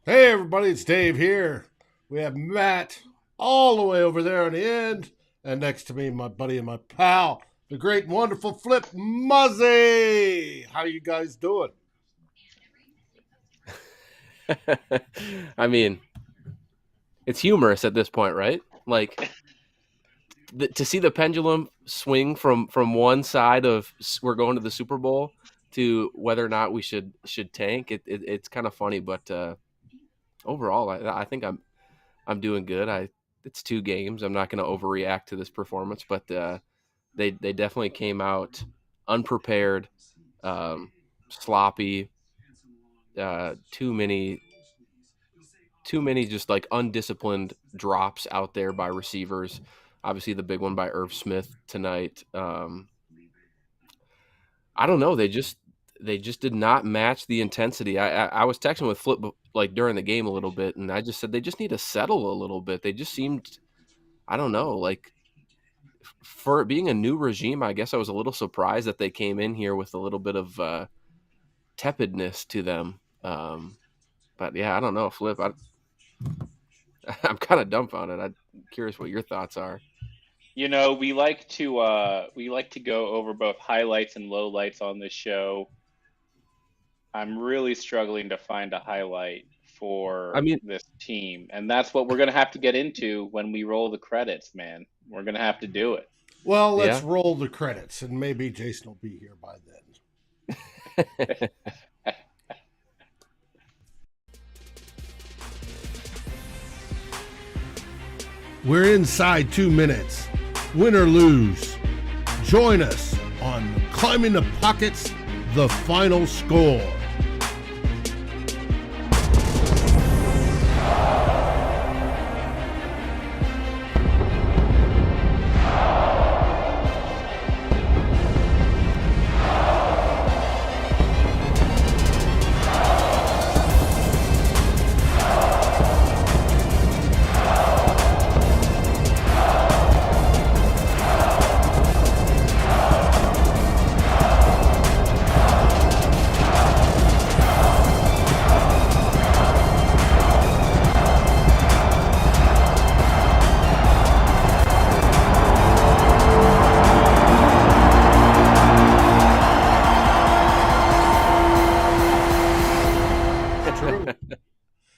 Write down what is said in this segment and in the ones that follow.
Hey everybody, it's Dave here. We have Matt all the way over there on the end, and next to me, my buddy and my pal, the great and wonderful Flip Muzzy. How you guys doing? I mean, it's humorous at this point, right? Like to see the pendulum swing from one side of we're going to the Super Bowl to whether or not we should tank. It's kind of funny, but overall, I think I'm doing good. It's 2 games. I'm not going to overreact to this performance, but they definitely came out unprepared, sloppy, too many just like undisciplined drops out there by receivers. Obviously, the big one by Irv Smith tonight. I don't know. They just did not match the intensity. I was texting with Flip like during the game a little bit, and I just said they just need to settle a little bit. They just seemed, I don't know, like for it being a new regime. I guess I was a little surprised that they came in here with a little bit of tepidness to them. But yeah, I don't know, Flip. I'm kind of dumbfounded. I'm curious what your thoughts are. You know, we like to go over both highlights and lowlights on this show. I'm really struggling to find a highlight I for mean, this team, and that's what we're gonna have to get into when we roll the credits, man. We're gonna have to do it. Well, let's yeah. roll the credits, and maybe Jason will be here by then. We're inside 2 minutes. Win or lose. Join us on Climbing the Pockets, the final score.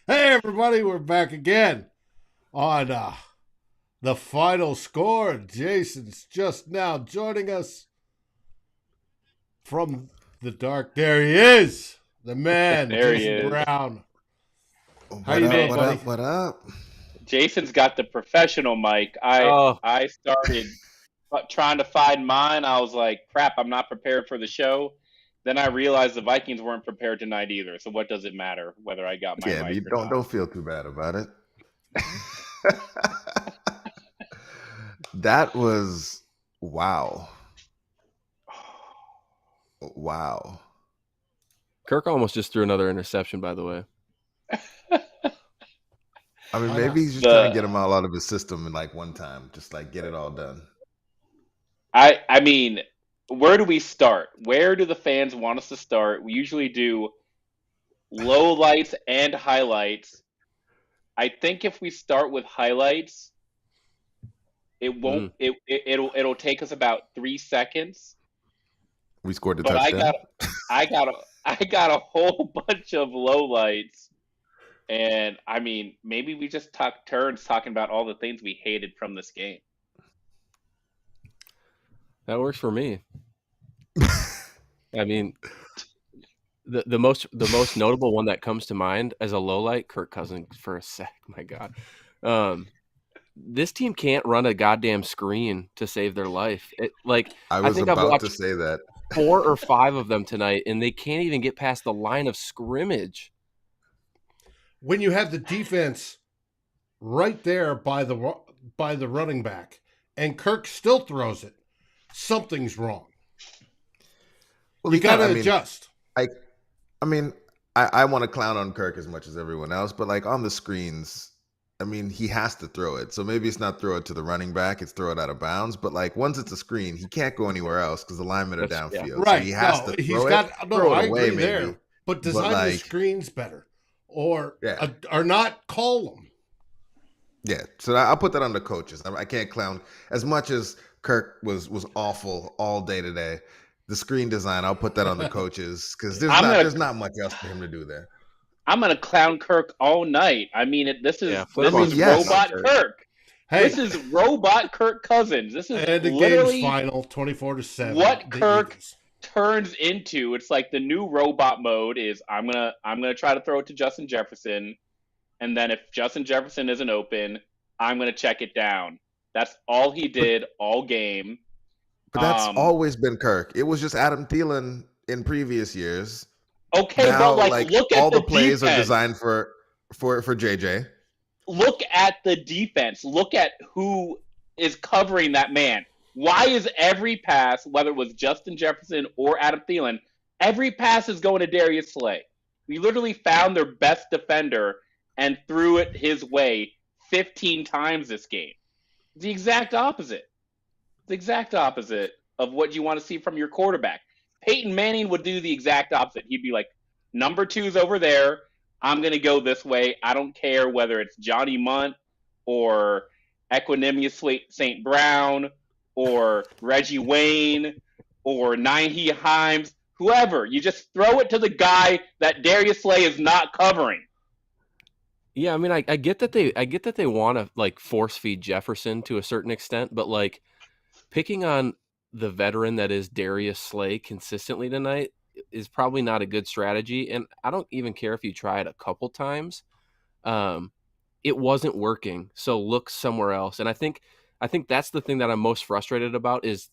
Hey everybody, we're back again on the final score. Jason's just now joining us from the dark. There he is, the man, There he Jayson is. Brown. How What you up? doing, What buddy? up? What up? Jason's got the professional mic. I Oh, I started trying to find mine. I was like, crap, I'm not prepared for the show. Then I realized the Vikings weren't prepared tonight either. So what does it matter whether I got my Yeah, mic you or don't not? don't feel too bad about it. That was wow. Wow. Kirk almost just threw another interception, by the way. I mean, Why maybe not? he's just trying to The get them all out of his system in like one time, just like get it all done. I mean, where do we start? Where do the fans want us to start? We usually do low lights and highlights. I think if we start with highlights, it won't Mm. it'll take us about 3 seconds. We scored the But I touchdown. got I got a I got a whole bunch of low lights, and I mean maybe we just took turns talking about all the things we hated from this game. That works for me. I mean, the most notable one that comes to mind as a low light, Kirk Cousins for a sec. My God, um, this team can't run a goddamn screen to save their life. I I was think I've about to watched say that. 4 or 5 of them tonight, and they can't even get past the line of scrimmage. When you have the defense right there by the running back, and Kirk still throws it, something's wrong. Well, You he got kind to of. I mean, adjust. I. I mean, I want to clown on Kirk as much as everyone else, but like on the screens, I mean, he has to throw it. So maybe it's not throw it to the running back, it's throw it out of bounds. But like once it's a screen, he can't go anywhere else because the linemen are Yeah. downfield. So Right. he has No, to he's throw it, got no. throw I it away agree maybe. there, but But design your like, screens better, or Yeah. or not call them. Yeah, so I'll put that on the coaches. I can't clown as much as Kirk was awful all day today. The screen design, I'll put that on the coaches because there's not much else for him to do there. I'm gonna clown Kirk all night. I mean, this is robot Kirk. Hey, this is robot Kirk Cousins. This is and the literally game's final, 24-7. What Kirk turns into. It's like the new robot mode is I'm gonna try to throw it to Justin Jefferson, and then if Justin Jefferson isn't open, I'm gonna check it down. That's all he did all game. But that's always been Kirk. It was just Adam Thielen in previous years. Okay, now, but like look at all the defense. plays are designed for JJ. Look at the defense. Look at who is covering that man. Why is every pass, whether it was Justin Jefferson or Adam Thielen, every pass is going to Darius Slay? We literally found their best defender and threw it his way 15 times this game. It's the exact opposite. The exact opposite of what you want to see from your quarterback. Peyton Manning would do the exact opposite. He'd be like, number 2's over there. I'm going to go this way. I don't care whether it's Johnny Munt or Equanimous St. Brown or Reggie Wayne or Naheem Hines, whoever. You just throw it to the guy that Darius Slay is not covering. Yeah, I mean, I get that they want to like force feed Jefferson to a certain extent, but like picking on the veteran that is Darius Slay consistently tonight is probably not a good strategy. And I don't even care if you try it a couple times. It wasn't working. So look somewhere else. And I think that's the thing that I'm most frustrated about is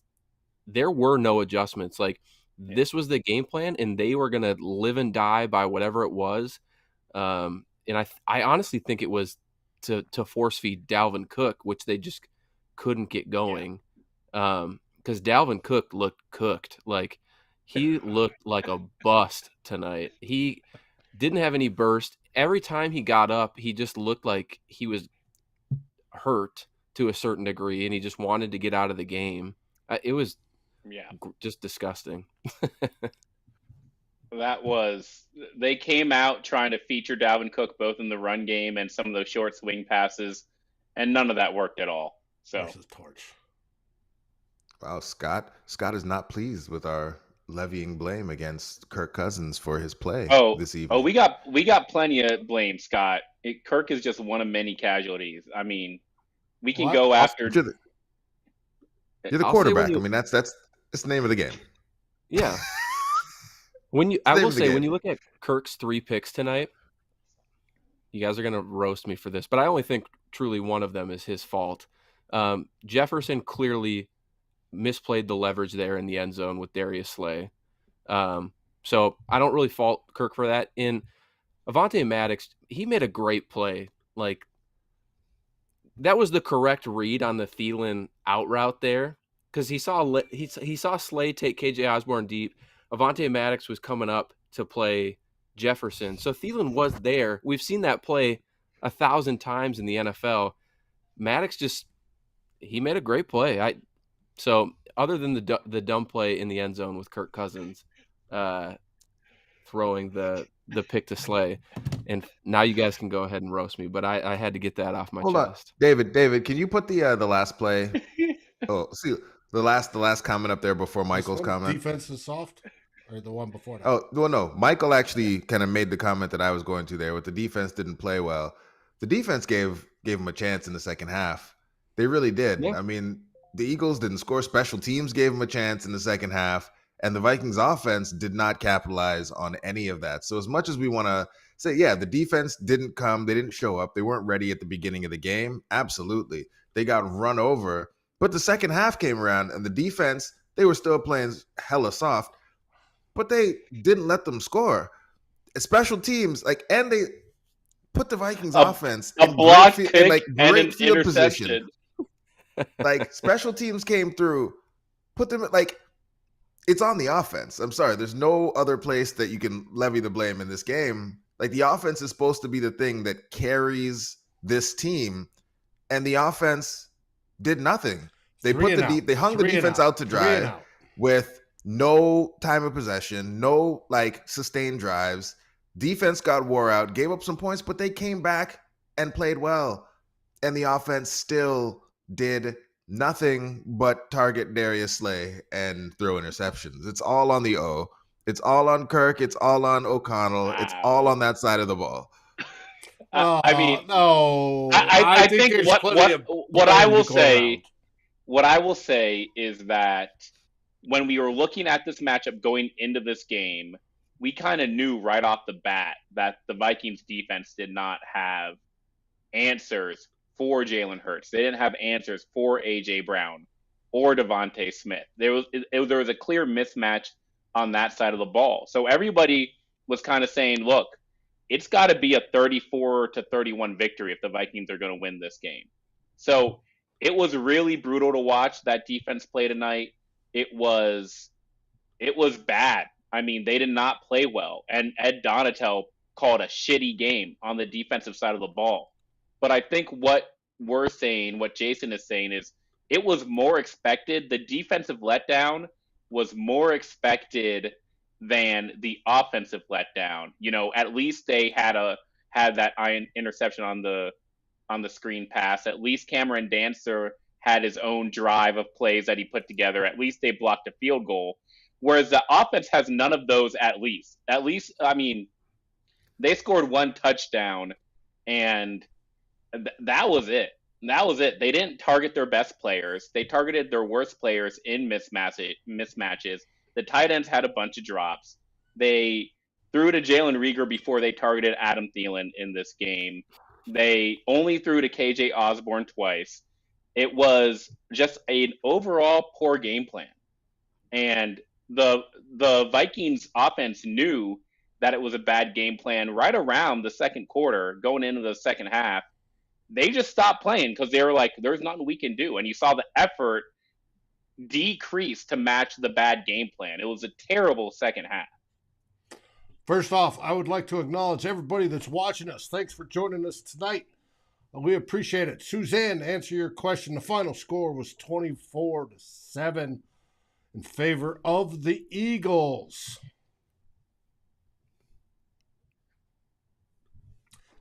there were no adjustments. Like this was the game plan and they were going to live and die by whatever it was. And I honestly think it was to force feed Dalvin Cook, which they just couldn't get going. Because Dalvin Cook looked cooked. Like he looked like a bust tonight. He didn't have any burst. Every time he got up, he just looked like he was hurt to a certain degree, and he just wanted to get out of the game. It was just disgusting. They came out trying to feature Dalvin Cook both in the run game and some of those short swing passes, and none of that worked at all. So this is torch. Wow, Scott is not pleased with our levying blame against Kirk Cousins for his play this evening. Oh, we got plenty of blame, Scott. Kirk is just one of many casualties. I mean, we can go after. You're the quarterback. I mean, that's the name of the game. Yeah. When you look at Kirk's 3 picks tonight, you guys are gonna roast me for this, but I only think truly one of them is his fault. Jefferson clearly misplayed the leverage there in the end zone with Darius Slay. So I don't really fault Kirk for that. In Avonte Maddox, he made a great play. Like that was the correct read on the Thielen out route there because he saw Slay take KJ Osborne deep. Avonte Maddox was coming up to play Jefferson. So Thielen was there. We've seen that play 1,000 times in the NFL. Maddox he made a great play. So other than the dumb play in the end zone with Kirk Cousins throwing the pick to Slay, and now you guys can go ahead and roast me, but I had to get that off my chest. On. David, can you put the last play? See the last comment up there before Michael's comment. Defense is soft, or the one before that? Oh well, no. Michael actually kind of made the comment that I was going to there. With the defense didn't play well. The defense gave him a chance in the second half. They really did. Yeah. I mean, the Eagles didn't score. Special teams gave him a chance in the second half, and the Vikings offense did not capitalize on any of that. So as much as we want to say, yeah, the defense didn't come, they didn't show up, they weren't ready at the beginning of the game. Absolutely. They got run over. But the second half came around, and the defense, they were still playing hella soft, but they didn't let them score. Special teams, and they put the Vikings offense in great field position. Special teams came through, put them it's on the offense. I'm sorry, there's no other place that you can levy the blame in this game. The offense is supposed to be the thing that carries this team, and the offense did nothing. They hung the defense out to dry with no time of possession, no sustained drives. Defense got wore out, gave up some points, but they came back and played well. And the offense still did nothing but target Darius Slay and throw interceptions. It's all on the O. It's all on Kirk. It's all on O'Connell. It's all on that side of the ball. I mean, no. I think there's what plenty of I blame will to go say, around. what I will say is that when we were looking at this matchup going into this game, we kind of knew right off the bat that the Vikings defense did not have answers for Jalen Hurts. They didn't have answers for A.J. Brown or Devontae Smith. There was a clear mismatch on that side of the ball. So everybody was kind of saying, look, it's got to be a 34-31 victory if the Vikings are going to win this game. So it was really brutal to watch that defense play tonight. It was bad. I mean, they did not play well. And Ed Donatel called a shitty game on the defensive side of the ball. But I think what we're saying, what Jayson is saying, is it was more expected. The defensive letdown was more expected than the offensive letdown. You know, at least they had that interception on the screen pass. At least Cameron Dancer had his own drive of plays that he put together. At least they blocked a field goal. Whereas the offense has none of those at least. At least, I mean, they scored one touchdown, and that was it. That was it. They didn't target their best players. They targeted their worst players in mismatches. The tight ends had a bunch of drops. They threw to Jalen Reagor before they targeted Adam Thielen in this game. They only threw to KJ Osborne twice. It was just an overall poor game plan. And the Vikings offense knew that it was a bad game plan right around the second quarter, going into the second half. They just stopped playing because they were like, there's nothing we can do. And you saw the effort decrease to match the bad game plan. It was a terrible second half. First off, I would like to acknowledge everybody that's watching us. Thanks for joining us tonight. We appreciate it. Suzanne, answer your question. The final score was 24-7 in favor of the Eagles.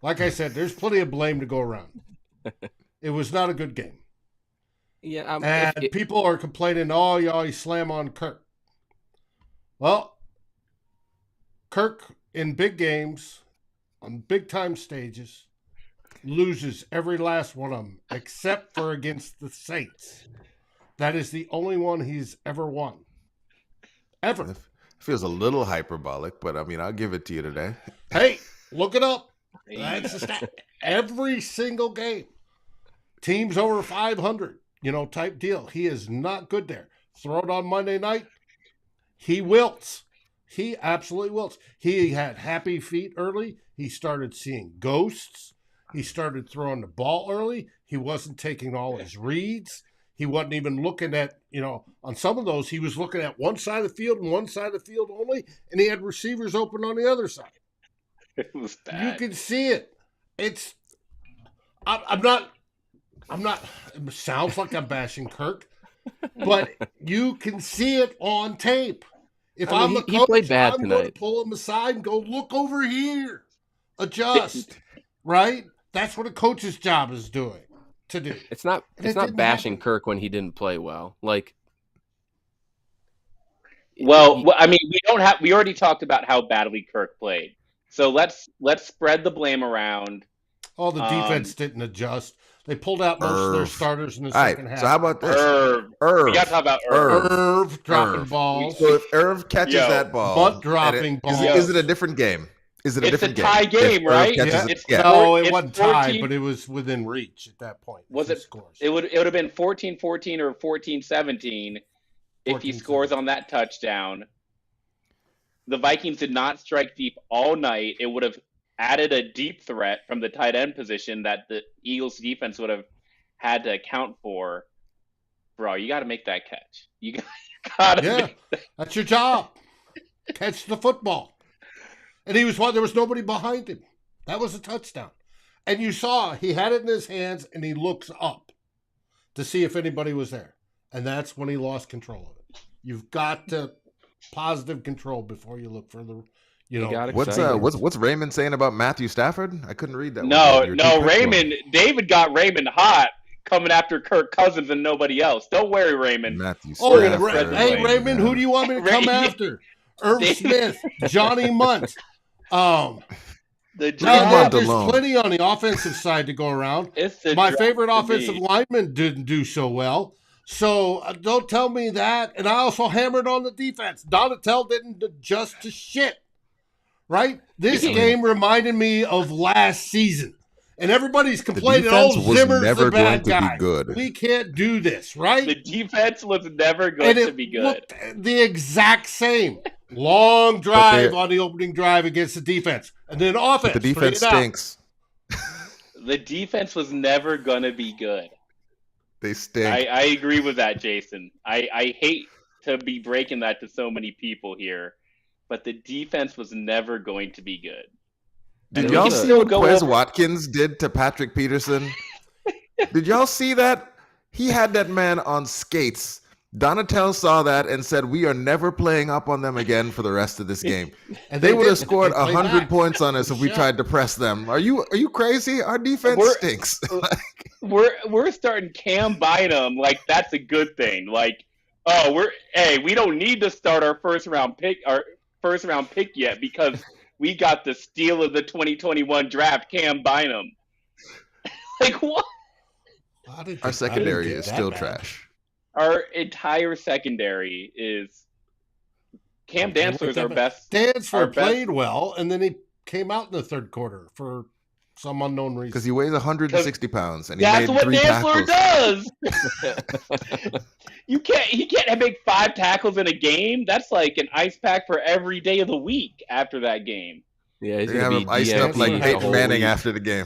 Like I said, there's plenty of blame to go around. It was not a good game. Yeah, and people are complaining, oh, you always slam on Kirk. Well, Kirk in big games, on big-time stages, loses every last one of them, except for against the Saints. That is the only one he's ever won. Ever. It feels a little hyperbolic, but I mean, I'll give it to you today. Hey, look it up. That's a stat. Every single game. Teams over 500, type deal. He is not good there. Throw it on Monday night. He wilts. He absolutely wilts. He had happy feet early. He started seeing ghosts. He started throwing the ball early. He wasn't taking all his reads. He wasn't even looking at, on some of those, he was looking at one side of the field and one side of the field only, and he had receivers open on the other side. It was bad. You can see it. I'm not, it sounds like I'm bashing Kirk, but you can see it on tape. If I'm the coach, he played bad I'm tonight. going to pull him aside and go, look over here. Adjust, right? That's what a coach's job is to do. It's not bashing Kirk when he didn't play well. I mean, we already talked about how badly Kirk played. So let's spread the blame around. Oh, the defense didn't adjust. They pulled out most of their starters in the second half. So how about this? Irv. We got to talk about Irv. Irv dropping balls. So if Irv catches that ball, butt dropping balls. Is it a different game? Is it a different game? It's a tie game, right? No, it wasn't tied, but it was within reach at that point. Was it? Scores. It would have been 14-14 or 14-17 if he scores on that touchdown. The Vikings did not strike deep all night. It would have added a deep threat from the tight end position that the Eagles defense would have had to account for. Bro, you got to make that catch. You got to. Yeah, that's your job. Catch the football. And there was nobody behind him. That was a touchdown. And you saw he had it in his hands and he looks up to see if anybody was there. And that's when he lost control of it. You've got to positive control before you look further. He got What's excited. what's Raymond saying about Matthew Stafford? I couldn't read that. No, one. You're too quick for him. Raymond. David got Raymond hot coming after Kirk Cousins and nobody else. Don't worry, Raymond. Matthew We're gonna Stafford. spread the Hey, blame. Raymond, who do you want me to come after? Irv Smith, Johnny Munt. The Leave draft, Munt There's alone. plenty on the offensive side to go around. it's the My draft favorite to offensive me. lineman didn't do so well. So don't tell me that. And I also hammered on the defense. Donatel didn't adjust to shit. Right? This Yeah. game reminded me of last season. And everybody's complaining, defense oh, was Zimmer's never the bad going to be guy. good. We can't do this, right? The defense was never going And to it be good. looked the exact same. Long drive on the opening drive against the defense. And then offense. But the defense 3 and out. stinks. The defense was never going to be good. They stink. I agree with that, Jason. I hate to be breaking that to so many people here, but the defense was never going to be good. Did And y'all we can see still what go Quez over- Watkins did to Patrick Peterson? Did y'all see that? He had that man on skates. Donatel saw that and said, "We are never playing up on them again for the rest of this game." And They would have didn't. scored They played 100 back. points on us if we Shot. tried to press them. Are you crazy? Our defense We're- stinks. We're starting Cam Bynum like that's a good thing. Like, oh, we don't need to start our first round pick yet because we got the steal of the 2021 draft, Cam Bynum. Like what? Our secondary is still trash. Our entire secondary is Cam Dantzler is our best. our Dantzler best- played well, and then he came out in the third quarter for some unknown reason. Because he weighs 160 pounds and he That's made what 3 Dantzler tackles. does. He can't make 5 tackles in a game. That's like an ice pack for every day of the week after that game. Yeah, he's They have gonna him be iced up DNP like the Peyton whole Manning week. after the game.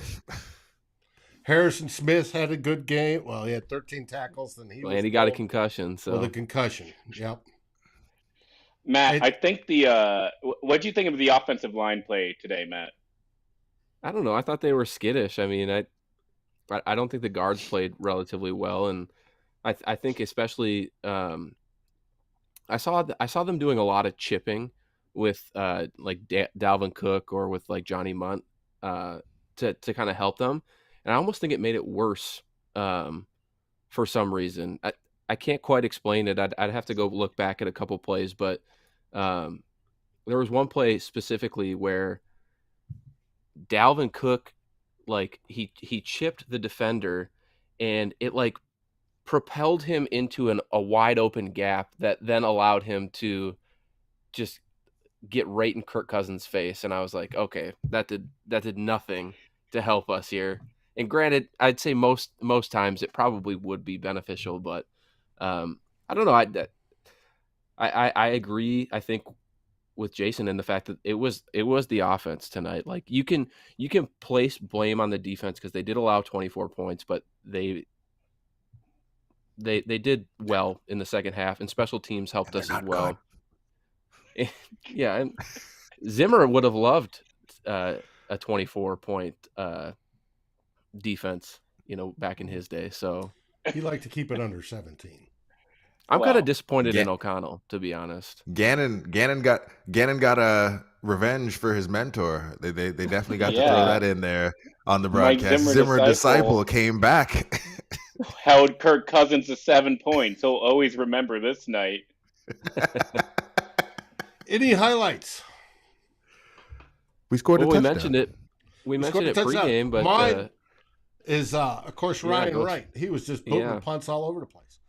Harrison Smith had a good game. Well, he had 13 tackles, and he And he got a concussion. So with a concussion. Yep. Matt, I think what do you think of the offensive line play today, Matt? I don't know. I thought they were skittish. I mean, I don't think the guards played relatively well, and I think especially I saw them doing a lot of chipping with like Dalvin Cook or with like Johnny Munt to kind of help them, and I almost think it made it worse for some reason. I can't quite explain it. I'd have to go look back at a couple plays, but there was one play specifically where Dalvin Cook, like he chipped the defender, and it like propelled him into a wide open gap that then allowed him to just get right in Kirk Cousins' face. And I was like, okay, that did nothing to help us here. And granted, I'd say most times it probably would be beneficial, but I don't know. I agree. I think with Jason in the fact that it was the offense tonight. Like you can place blame on the defense because they did allow 24 points, but they did well in the second half, and special teams helped us as well. Yeah, and Zimmer would have loved a 24-point defense, back in his day. So He liked to keep it under 17. I'm kind Well, of disappointed in O'Connell, to be honest. Gannon got a revenge for his mentor. They definitely got to Yeah. throw that in there on the Mike broadcast. Zimmer Zimmer disciple. disciple came back. Held Kirk Cousins to 7 points. He'll always remember this night. Any highlights? We scored Well, a we touchdown. mentioned it. We mentioned it scored a touchdown. pregame, but Mine is, of course, Ryan go- Wright. He was just putting Yeah. punts all over the place.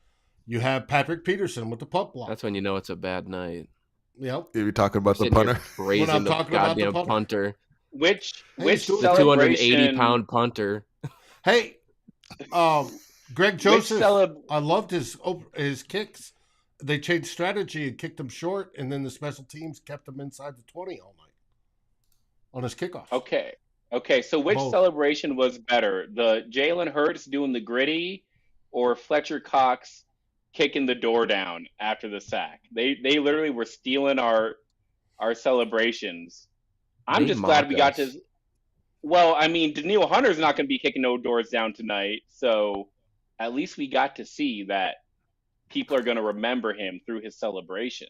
You have Patrick Peterson with the punt block. that's when you know it's a bad night. Yep. Are you talking about the Sitting here punter? praising When I'm the talking about the goddamn punter. punter, Which Hey, still- the celebration? 280-pound punter. Hey, Greg Which Joseph. celeb- I loved his kicks. They changed strategy and kicked him short, and then the special teams kept him inside the 20 all night on his kickoff. Okay. So which Both. celebration was better? The Jalen Hurts doing the gritty, or Fletcher Cox kicking the door down after the sack? They literally were stealing our celebrations. I'm They just glad we got mocked to. Well, I mean, Daniil Hunter's not going to be kicking no doors down tonight, so at least we got to see that people are going to remember him through his celebration.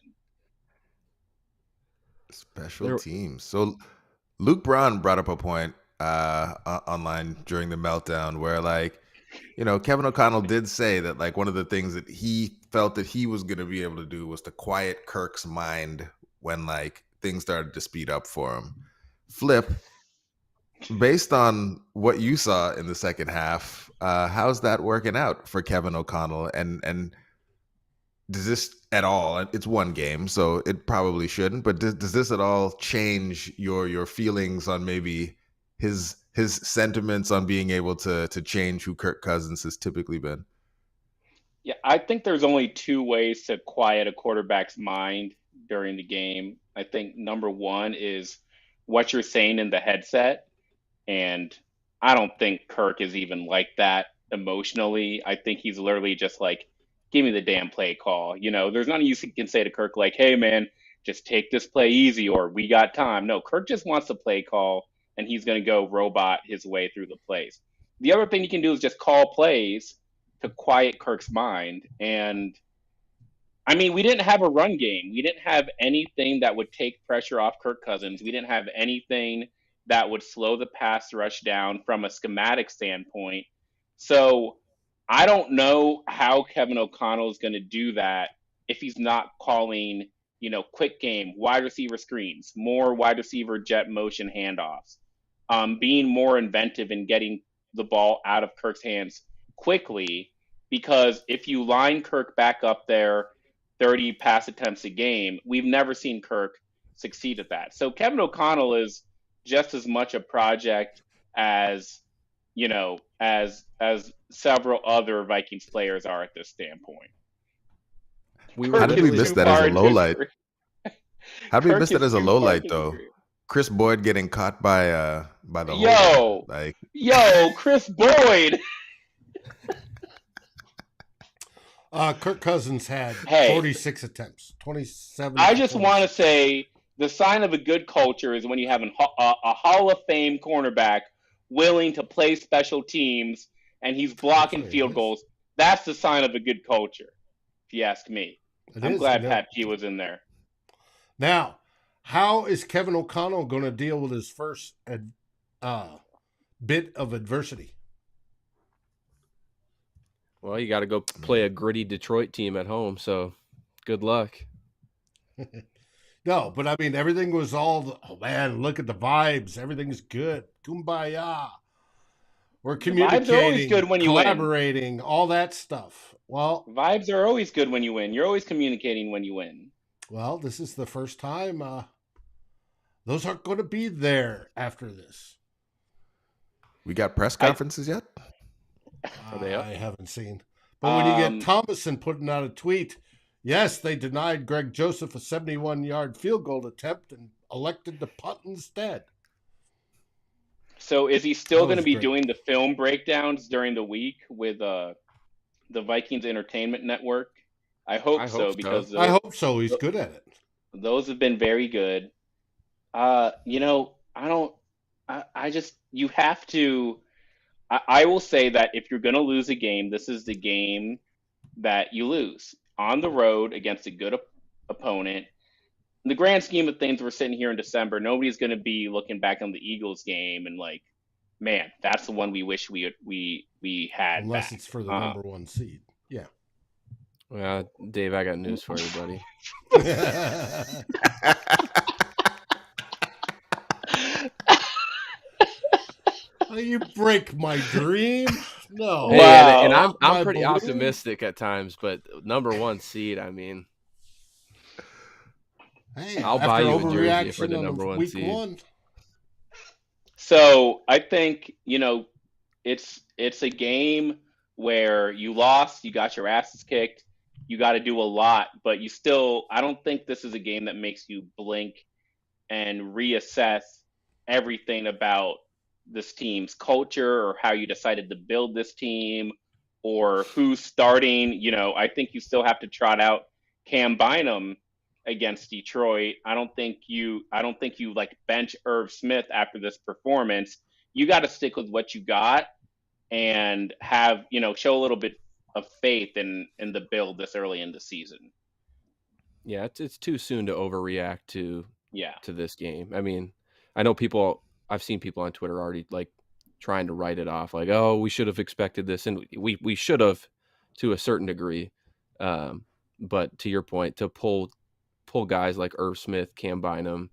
Special teams. So Luke Braun brought up a point online during the meltdown where, like, Kevin O'Connell did say that, like, one of the things that he felt that he was going to be able to do was to quiet Kirk's mind when, like, things started to speed up for him. Flip, based on what you saw in the second half, how's that working out for Kevin O'Connell? And does this at all? It's one game, so it probably shouldn't. But does this at all change your feelings on maybe his sentiments on being able to change who Kirk Cousins has typically been? Yeah, I think there's only two ways to quiet a quarterback's mind during the game. I think number one is what you're saying in the headset. And I don't think Kirk is even like that emotionally. I think he's literally just like, give me the damn play call. There's nothing you can say to Kirk like, hey, man, just take this play easy or we got time. No, Kirk just wants the play call and he's going to go robot his way through the plays. The other thing you can do is just call plays to quiet Kirk's mind. And I mean, we didn't have a run game. We didn't have anything that would take pressure off Kirk Cousins. We didn't have anything that would slow the pass rush down from a schematic standpoint. So I don't know how Kevin O'Connell is going to do that if he's not calling, quick game, wide receiver screens, more wide receiver jet motion handoffs, being more inventive in getting the ball out of Kirk's hands quickly. Because if you line Kirk back up there 30 pass attempts a game, we've never seen Kirk succeed at that. So Kevin O'Connell is just as much a project as as several other Vikings players are at this standpoint. How did we miss that as a low light? How did we miss that as a low light though? Chris Boyd getting caught by the Chris Boyd. Kirk Cousins had 46 attempts, 27. I just want to say the sign of a good culture is when you have a Hall of Fame cornerback willing to play special teams and he's blocking field goals. That's the sign of a good culture, if you ask me. I'm glad Pat G was in there. Now, how is Kevin O'Connell going to deal with his first bit of adversity? Well, you got to go play a gritty Detroit team at home, so good luck. No, but I mean, everything was all, oh man, look at the vibes. Everything's good. Kumbaya. We're communicating, vibes are always good when you collaborating, all that stuff. Well, vibes are always good when you win. You're always communicating when you win. Well, this is the first time those aren't going to be there after this. We got press conferences yet? I haven't seen. But when you get Thomason putting out a tweet, yes, they denied Greg Joseph a 71-yard field goal attempt and elected to punt instead. So is he still going to be doing the film breakdowns during the week with the Vikings Entertainment Network? I hope so. Because I hope so. He's good at it. Those have been very good. You have to. I will say that if you're going to lose a game, this is the game that you lose on the road against a good opponent. In the grand scheme of things, we're sitting here in December. Nobody's going to be looking back on the Eagles game and like, man, that's the one we wish we had. Unless back. It's for the number one seed. Yeah. Well, Dave, I got news for you, buddy. You break my dream. No. Hey, wow. and I'm pretty optimistic at times, but number one seed, I mean, hey, I'll buy you a jersey for the number one seed. So I think it's a game where you lost, you got your asses kicked, you got to do a lot, but I don't think this is a game that makes you blink and reassess everything about this team's culture or how you decided to build this team or who's starting. I think you still have to trot out Cam Bynum against Detroit. I don't think you like bench Irv Smith after this performance. You got to stick with what you got and have, show a little bit of faith in the build this early in the season. Yeah, it's too soon to overreact to Yeah. to this game. I mean, I've seen people on Twitter already like trying to write it off, like, oh, we should have expected this, and we should have to a certain degree. But to your point, to pull guys like Irv Smith, Cam Bynum,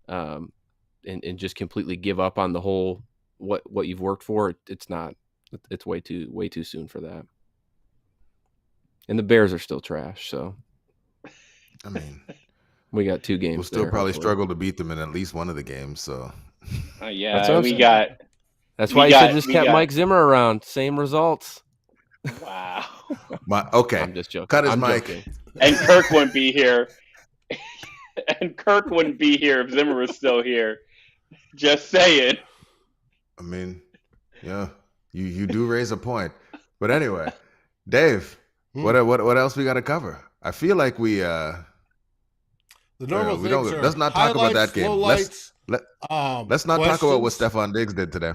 and just completely give up on the whole what you've worked for, it's way too soon for that. And the Bears are still trash, so I mean, we got 2 games. we'll still there, probably hopefully. struggle to beat them in at least one of the games. So Yeah, That's what I'm we saying. got. That's we why you got- should have just we kept got- Mike Zimmer around. Same results. Wow. okay, I'm just joking. cut his I'm mic. joking. And Kirk wouldn't be here. And Kirk wouldn't be here if Zimmer was still here. Just saying. I mean, yeah, you do raise a point. But anyway, Dave, what else we got to cover? I feel like we The normal we things don't. are Let's not talk about that game. Lowlights, Let's not talk about what questions. Stephon Diggs did today.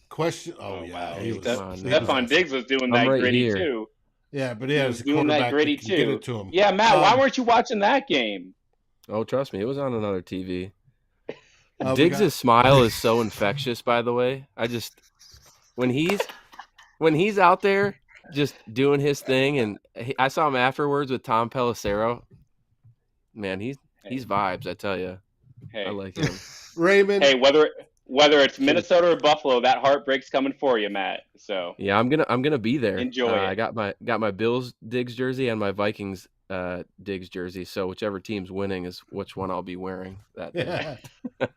Question. Oh, yeah, wow. he was. Come on, he man. was- Stephon Diggs was doing I'm that right gritty here. too. Yeah, but he He has was a doing that quarterback gritty that can get too. it to him. Yeah, Matt, why weren't you watching that game? Oh, trust me, it was on another TV. We Diggs' smile is so infectious, by the way. I just when he's out there just doing his thing, and I saw him afterwards with Tom Pelissero. Man, he's vibes, I tell you. Hey, I like him. Raymond. hey, whether it's Minnesota or Buffalo, that heartbreak's coming for you, Matt. So Yeah, I'm gonna be there. Enjoy it. I got my Bills Diggs jersey and my Vikings Diggs jersey. So whichever team's winning is which one I'll be wearing that day. Yeah.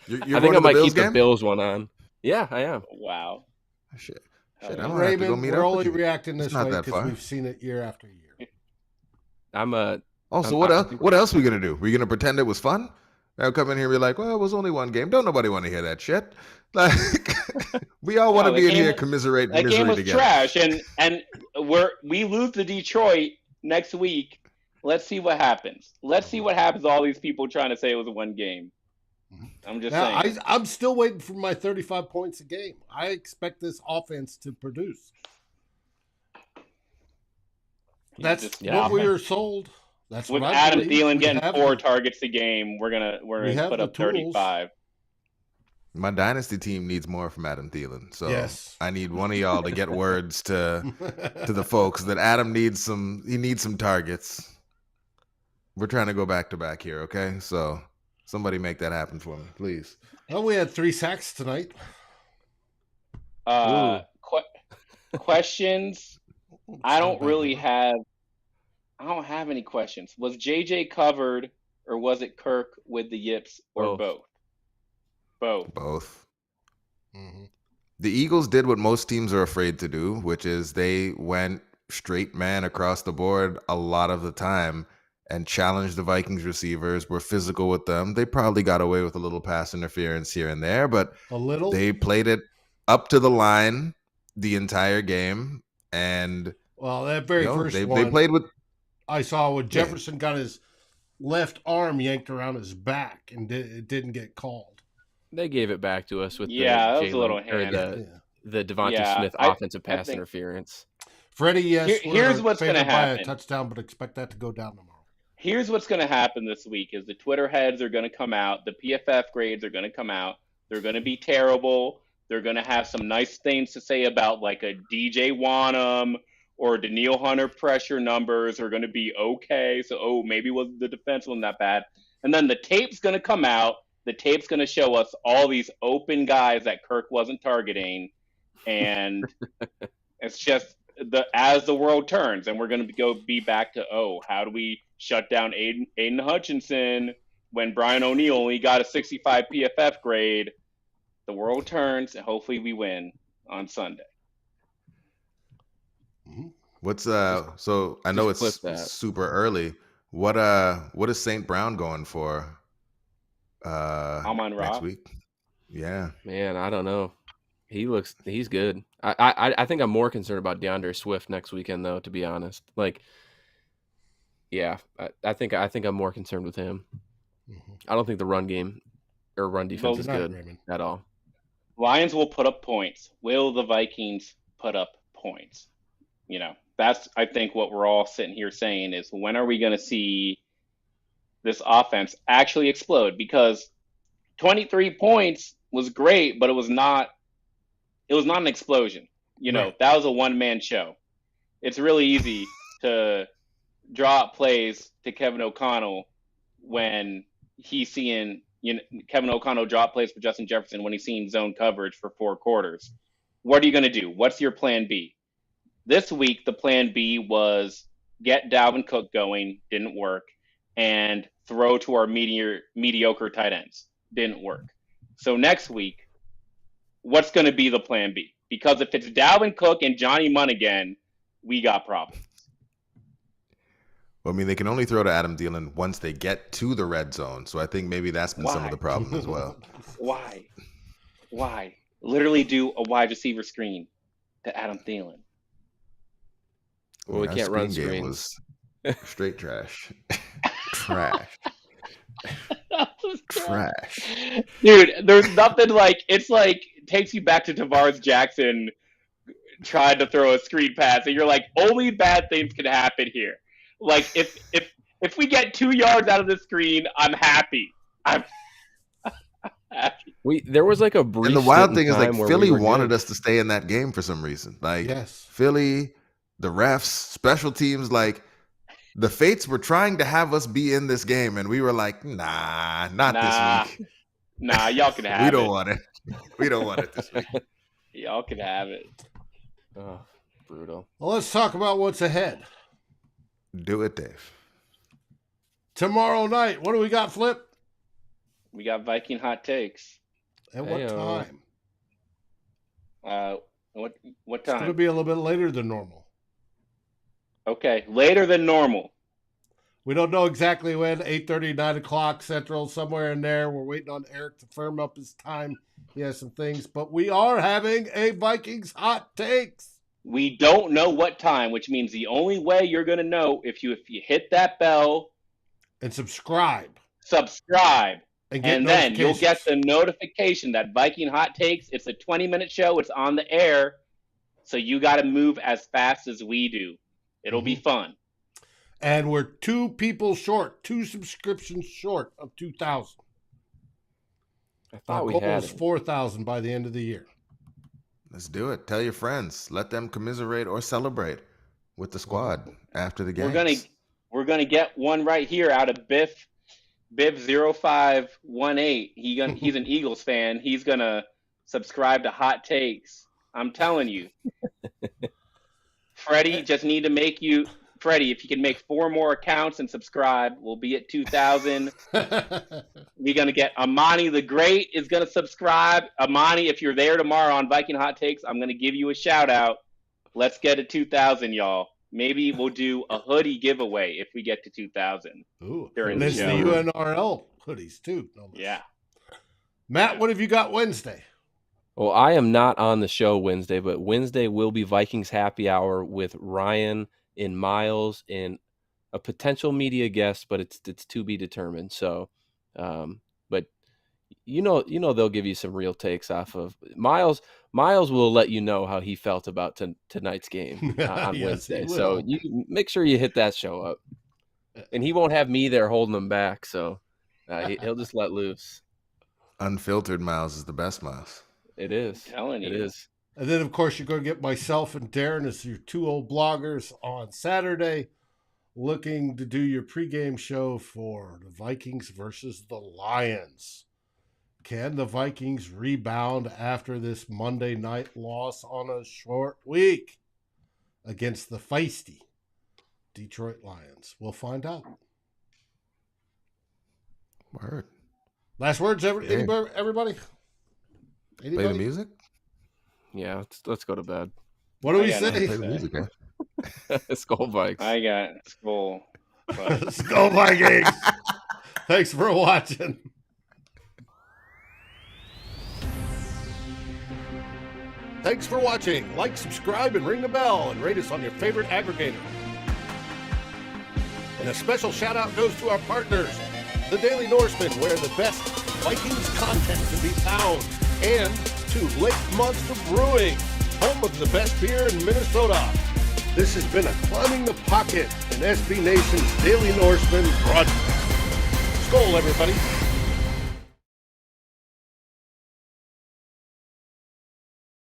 You're I think going I to might the Bills keep the game? Bills one on. Yeah, I am. wow. Shit, Oh, shit, yeah. I'm gonna have to go Raymond, meet we're up only with you. reacting It's this not way that because far. we've seen it year after year. I'm a. Oh, so I'm- what else we gonna do? We gonna pretend it was fun? I'll come in here and be like, well, it was only one game. Don't nobody want to hear that shit. Like, we all want to No, be the in game- here commiserating That misery game was together. trash, and we lose to Detroit next week. Let's see what happens. Let's see what happens to all these people trying to say it was one game. I'm just Now, saying. I'm still waiting for my 35 points a game. I expect this offense to produce. That's Just- what we are sold. That's With what I Adam believe. Thielen We getting have 4 the- targets a game, we're gonna have put the up tools. 35. My dynasty team needs more from Adam Thielen. So Yes. I need one of y'all to get words to the folks that Adam needs some targets. We're trying to go back to back here, okay? So somebody make that happen for me, please. Well, we had 3 sacks tonight. Questions? I don't Not really bad. have any questions. Was JJ covered, or was it Kirk with the yips, or Both. both? Both. Mhm. The Eagles did what most teams are afraid to do, which is they went straight man across the board a lot of the time and challenged the Vikings receivers, were physical with them. They probably got away with a little pass interference here and there, but A little. they played it up to the line the entire game. And Well, that very first they one played with I saw when Jefferson got his left arm yanked around his back and it didn't get called. They gave it back to us with Yeah, that the was a little Jalen- or hand. Yeah. the Devontae Yeah, Smith I offensive pass think- interference. Freddie, yes, Here's we're what's gonna favored by a happen. touchdown, but expect that to go down tomorrow. Here's what's going to happen this week is the Twitter heads are going to come out. The PFF grades are going to come out. They're going to be terrible. They're going to have some nice things to say about like a DJ Wanham or Daniil Hunter pressure numbers are going to be okay. So, maybe was the defense wasn't that bad. And then the tape's going to come out. The tape's going to show us all these open guys that Kirk wasn't targeting. And it's just as the world turns, and we're going to be back to, how do we shut down Aiden Hutchinson when Brian O'Neill only got a 65 PFF grade? The world turns, and hopefully we win on Sunday. what's so I know just flip it's that. super early. What is St. Brown going for Amon-Ra? next week? Yeah. Man, I don't know. He's good. I think I'm more concerned about DeAndre Swift next weekend, though. To be honest, like, yeah, I think I'm more concerned with him. I don't think the run game or run defense is Good night, good Raymond. at all. Lions will put up points. Will the Vikings put up points? That's I think what we're all sitting here saying is, when are we going to see this offense actually explode, because 23 points was great, but it was not an explosion. Right. That was a one-man show. It's really easy to draw up plays to Kevin O'Connell when he's seeing Kevin O'Connell draw up plays for Justin Jefferson when he's seeing zone coverage for 4 quarters. What are you going to do? What's your plan B? This week, the plan B was get Dalvin Cook going, didn't work, and throw to our mediocre tight ends, didn't work. So next week, what's going to be the plan B? Because if it's Dalvin Cook and Johnny Munn again, we got problems. Well, I mean, they can only throw to Adam Thielen once they get to the red zone. So I think maybe that's been some of the problem as well. Why? Literally do a wide receiver screen to Adam Thielen. Well, we can't run Game screens. was straight trash. Trash. Dude, there's nothing like, it's like, takes you back to Tavares Jackson tried to throw a screen pass, and you're like, only bad things can happen here. Like, if we get 2 yards out of the screen, I'm happy. I'm happy. There was like a brief. And the wild thing is, like, where Philly we wanted us to stay in that game for some reason. Like, Yes. Philly, the refs, special teams, like, the Fates were trying to have us be in this game, and we were like, nah, not this week. Nah, y'all can have it. We don't want it. We don't want it this week. Y'all can have it. Oh, brutal. Well, let's talk about what's ahead. Do it, Dave. Tomorrow night, what do we got, Flip? We got Viking hot takes. At what Heyo. time? What It's going to time? be a little bit later than normal. Okay, later than normal. We don't know exactly when, 8:30, 9 o'clock Central, somewhere in there. We're waiting on Eric to firm up his time. He has some things, but we are having a Vikings hot takes. We don't know what time, which means the only way you're going to know if you hit that bell, And subscribe. and get then you'll notifications. get the notification that Viking hot takes. It's a 20-minute show. It's on the air. So you got to move as fast as we do. It'll be fun. And we're 2 people short, 2 subscriptions short of 2,000. I Our thought we goal had is it. 4,000 by the end of the year. Let's do it. Tell your friends. Let them commiserate or celebrate with the squad after the game. We're gonna get one right here out of Biff 0518. He's an Eagles fan. He's gonna subscribe to Hot Takes. I'm telling you. Freddie, Freddie, if you can make 4 more accounts and subscribe, we'll be at 2,000. We're going to get Amani the Great is going to subscribe. Amani, if you're there tomorrow on Viking Hot Takes, I'm going to give you a shout out. Let's get to 2,000, y'all. Maybe we'll do a hoodie giveaway if we get to 2,000. Ooh, During and the it's the show. UNRL hoodies too. No less. Yeah. Matt, what have you got Wednesday? Well, I am not on the show Wednesday, but Wednesday will be Vikings Happy Hour with Ryan and Miles and a potential media guest, but it's to be determined. So, but they'll give you some real takes off of Miles. Miles will let you know how he felt about tonight's game on Yes, Wednesday. he So will. you make sure you hit that show up, and he won't have me there holding him back. So he'll just let loose. Unfiltered Miles is the best Miles. It is. Telling you. It is. And then, of course, you're going to get myself and Darren as your 2 old bloggers on Saturday, looking to do your pregame show for the Vikings versus the Lions. Can the Vikings rebound after this Monday night loss on a short week against the feisty Detroit Lions? We'll find out. Word. Last words, everybody? Play the music? Yeah, let's go to bed. What do we I got say? Play the music, eh? Skull Vikes. I got Skull. Let's go, Vikings. Thanks for watching. Thanks for watching. Like, subscribe, and ring the bell, and rate us on your favorite aggregator. And a special shout out goes to our partners, the Daily Norseman, where the best Vikings content can be found, and to Lake Monster Brewing, home of the best beer in Minnesota. This has been a Climbing the Pocket and SB Nation's Daily Norseman broadcast. Skol, everybody.